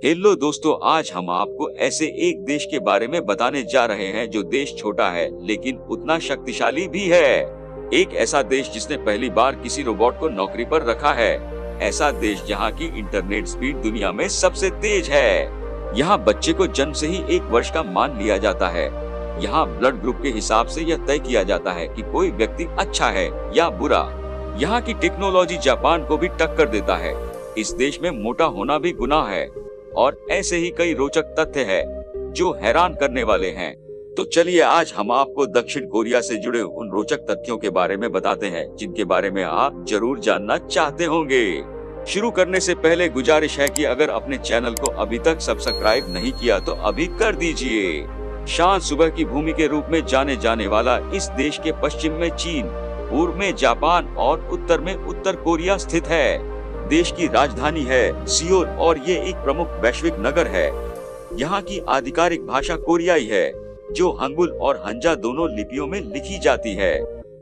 Hello दोस्तों, आज हम आपको ऐसे एक देश के बारे में बताने जा रहे हैं जो देश छोटा है लेकिन उतना शक्तिशाली भी है। एक ऐसा देश जिसने पहली बार किसी रोबोट को नौकरी पर रखा है। ऐसा देश जहां की इंटरनेट स्पीड दुनिया में सबसे तेज है। यहाँ बच्चे को जन्म से ही 1 वर्ष का मान लिया जाता है। यहाँ ब्लड ग्रुप के हिसाब से यह तय किया जाता है कि कोई व्यक्ति अच्छा है या बुरा। यहाँ की टेक्नोलॉजी जापान को भी टक्कर देता है। इस देश में मोटा होना भी गुनाह है। और ऐसे ही कई रोचक तथ्य हैं जो हैरान करने वाले हैं। तो चलिए आज हम आपको दक्षिण कोरिया से जुड़े उन रोचक तथ्यों के बारे में बताते हैं जिनके बारे में आप जरूर जानना चाहते होंगे। शुरू करने से पहले गुजारिश है कि अगर अपने चैनल को अभी तक सब्सक्राइब नहीं किया तो अभी कर दीजिए। शांत सुबह की भूमि के रूप में जाने जाने वाला इस देश के पश्चिम में चीन, पूर्व में जापान और उत्तर में उत्तर कोरिया स्थित है। देश की राजधानी है सियोल और ये एक प्रमुख वैश्विक नगर है। यहाँ की आधिकारिक भाषा कोरियाई है जो हंगुल और हंजा दोनों लिपियों में लिखी जाती है।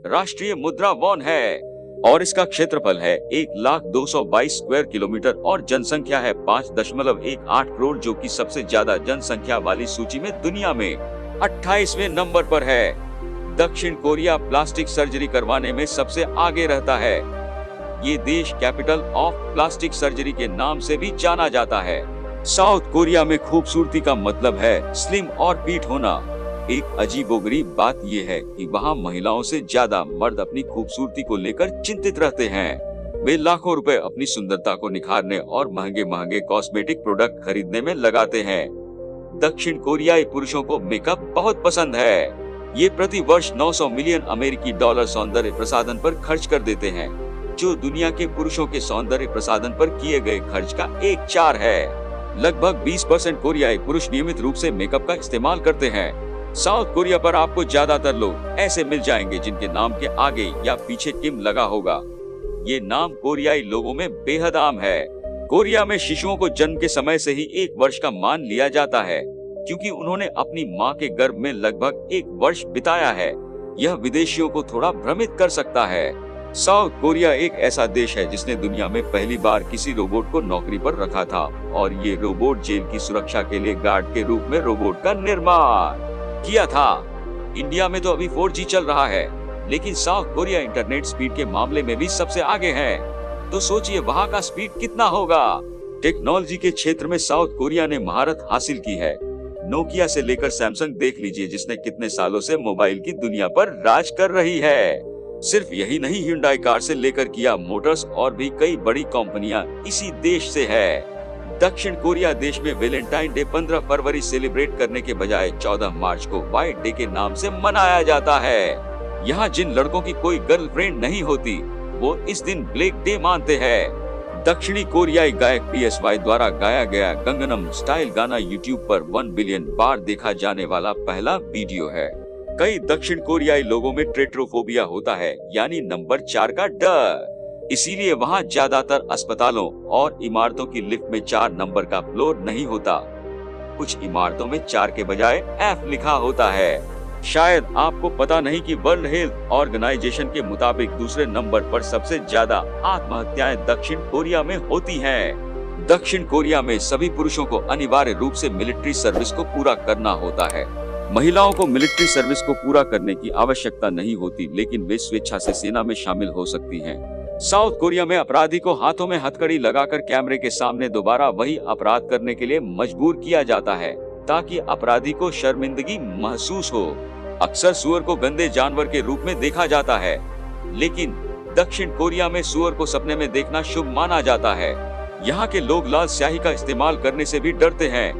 राष्ट्रीय मुद्रा वॉन है और इसका क्षेत्रफल है 1,02,22 स्क्वायर किलोमीटर और जनसंख्या है 5.18 करोड़, जो कि सबसे ज्यादा जनसंख्या वाली सूची में दुनिया में 28वें नंबर पर है। दक्षिण कोरिया प्लास्टिक सर्जरी करवाने में सबसे आगे रहता है। ये देश कैपिटल ऑफ प्लास्टिक सर्जरी के नाम से भी जाना जाता है। साउथ कोरिया में खूबसूरती का मतलब है स्लिम और पीठ होना। एक अजीबोगरीब बात ये है कि वहाँ महिलाओं से ज्यादा मर्द अपनी खूबसूरती को लेकर चिंतित रहते हैं। वे लाखों रुपए अपनी सुंदरता को निखारने और महंगे महंगे कॉस्मेटिक प्रोडक्ट खरीदने में लगाते हैं। दक्षिण कोरियाई पुरुषों को मेकअप बहुत पसंद है। ये प्रति वर्ष 900 मिलियन अमेरिकी डॉलर सौंदर्य प्रसाधन पर खर्च कर देते हैं, जो दुनिया के पुरुषों के सौंदर्य प्रसाधन पर किए गए खर्च का 1/4 है। लगभग 20% कोरियाई पुरुष नियमित रूप से मेकअप का इस्तेमाल करते हैं। साउथ कोरिया पर आपको ज्यादातर लोग ऐसे मिल जाएंगे जिनके नाम के आगे या पीछे किम लगा होगा। ये नाम कोरियाई लोगों में बेहद आम है। कोरिया में शिशुओं को जन्म के समय से ही 1 वर्ष का मान लिया जाता है, क्योंकि उन्होंने अपनी माँ के गर्भ में लगभग 1 वर्ष बिताया है। यह विदेशियों को थोड़ा भ्रमित कर सकता है। साउथ कोरिया एक ऐसा देश है जिसने दुनिया में पहली बार किसी रोबोट को नौकरी पर रखा था और ये रोबोट जेल की सुरक्षा के लिए गार्ड के रूप में रोबोट का निर्माण किया था। इंडिया में तो अभी 4G चल रहा है, लेकिन साउथ कोरिया इंटरनेट स्पीड के मामले में भी सबसे आगे है। तो सोचिए वहाँ का स्पीड कितना होगा। टेक्नोलॉजी के क्षेत्र में साउथ कोरिया ने महारत हासिल की है। नोकिया से लेकर सैमसंग देख लीजिए, जिसने कितने सालों से मोबाइल की दुनिया पर राज कर रही है। सिर्फ यही नहीं, hyundai कार से लेकर किया मोटर्स और भी कई बड़ी कंपनियां इसी देश से है। दक्षिण कोरिया देश में वैलेंटाइन डे 15 फरवरी सेलिब्रेट करने के बजाय 14 मार्च को व्हाइट डे के नाम से मनाया जाता है। यहाँ जिन लड़कों की कोई गर्लफ्रेंड नहीं होती वो इस दिन ब्लैक डे मानते हैं। दक्षिणी कोरियाई गायक PSY द्वारा गाया गया गंगनम स्टाइल गाना YouTube पर 1 बिलियन बार देखा जाने वाला पहला वीडियो है। कई दक्षिण कोरियाई लोगों में ट्रेट्रोफोबिया होता है, यानी नंबर 4 का डर। इसीलिए वहाँ ज्यादातर अस्पतालों और इमारतों की लिफ्ट में 4 नंबर का फ्लोर नहीं होता। कुछ इमारतों में 4 के बजाय F लिखा होता है। शायद आपको पता नहीं कि वर्ल्ड हेल्थ ऑर्गेनाइजेशन के मुताबिक दूसरे नंबर पर सबसे ज्यादा आत्महत्याएं दक्षिण कोरिया में होती हैं। दक्षिण कोरिया में सभी पुरुषों को अनिवार्य रूप से मिलिट्री सर्विस को पूरा करना होता है। महिलाओं को मिलिट्री सर्विस को पूरा करने की आवश्यकता नहीं होती, लेकिन वे स्वेच्छा से सेना में शामिल हो सकती हैं। साउथ कोरिया में अपराधी को हाथों में हथकड़ी लगाकर कैमरे के सामने दोबारा वही अपराध करने के लिए मजबूर किया जाता है, ताकि अपराधी को शर्मिंदगी महसूस हो। अक्सर सुअर को गंदे जानवर के रूप में देखा जाता है, लेकिन दक्षिण कोरिया में सुअर को सपने में देखना शुभ माना जाता है। यहाँ के लोग लाल स्याही का इस्तेमाल करने से भी डरते हैं।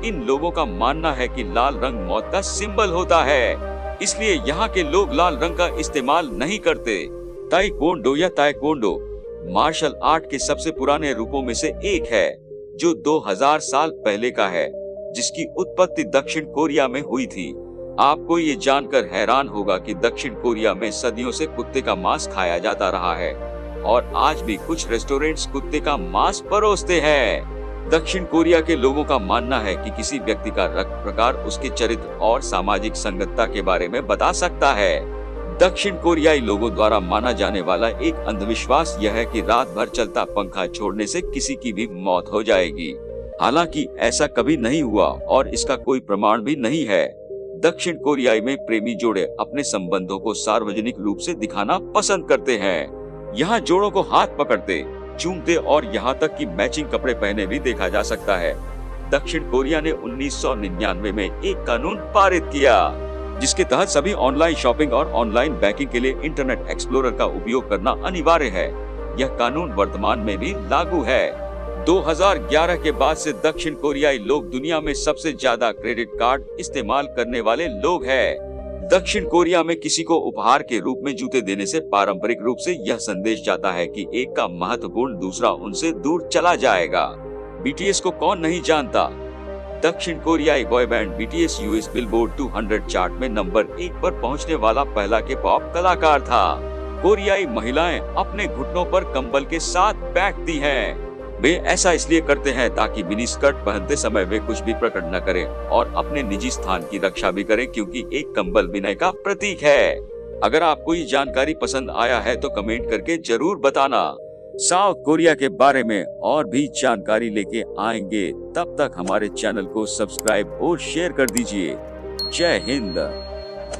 इन लोगों का मानना है कि लाल रंग मौत का सिंबल होता है, इसलिए यहाँ के लोग लाल रंग का इस्तेमाल नहीं करते। ताइक्वांडो या ताइक्वांडो मार्शल आर्ट के सबसे पुराने रूपों में से एक है, जो 2000 साल पहले का है, जिसकी उत्पत्ति दक्षिण कोरिया में हुई थी। आपको ये जानकर हैरान होगा कि दक्षिण कोरिया में सदियों से कुत्ते का मांस खाया जाता रहा है और आज भी कुछ रेस्टोरेंट्स कुत्ते का मांस परोसते हैं। दक्षिण कोरिया के लोगों का मानना है कि किसी व्यक्ति का रक्त प्रकार उसके चरित्र और सामाजिक संगतता के बारे में बता सकता है। दक्षिण कोरियाई लोगों द्वारा माना जाने वाला एक अंधविश्वास यह है कि रात भर चलता पंखा छोड़ने से किसी की भी मौत हो जाएगी। हालांकि ऐसा कभी नहीं हुआ और इसका कोई प्रमाण भी नहीं है। दक्षिण कोरियाई में प्रेमी जोड़े अपने संबंधों को सार्वजनिक रूप से दिखाना पसंद करते हैं। यहाँ जोड़ों को हाथ पकड़ते, चूमते और यहाँ तक कि मैचिंग कपड़े पहने भी देखा जा सकता है। दक्षिण कोरिया ने 1999 में एक कानून पारित किया, जिसके तहत सभी ऑनलाइन शॉपिंग और ऑनलाइन बैंकिंग के लिए इंटरनेट एक्सप्लोरर का उपयोग करना अनिवार्य है। यह कानून वर्तमान में भी लागू है। 2011 के बाद से दक्षिण कोरियाई लोग दुनिया में सबसे ज्यादा क्रेडिट कार्ड इस्तेमाल करने वाले लोग हैं। दक्षिण कोरिया में किसी को उपहार के रूप में जूते देने से पारंपरिक रूप से यह संदेश जाता है कि एक का महत्वपूर्ण दूसरा उनसे दूर चला जाएगा। बीटीएस को कौन नहीं जानता? दक्षिण कोरियाई boy band BTS US billboard 200 chart में नंबर 1 पर पहुंचने वाला पहला के पॉप कलाकार था। कोरियाई महिलाएं अपने घुटनों पर कंबल के साथ बैठती हैं। वे ऐसा इसलिए करते हैं ताकि मिनी स्कर्ट पहनते समय वे कुछ भी प्रकट न करें और अपने निजी स्थान की रक्षा भी करें, क्योंकि एक कंबल विनय का प्रतीक है। अगर आपको ये जानकारी पसंद आया है तो कमेंट करके जरूर बताना। साउथ कोरिया के बारे में और भी जानकारी लेके आएंगे। तब तक हमारे चैनल को सब्सक्राइब और शेयर कर दीजिए। जय हिंद।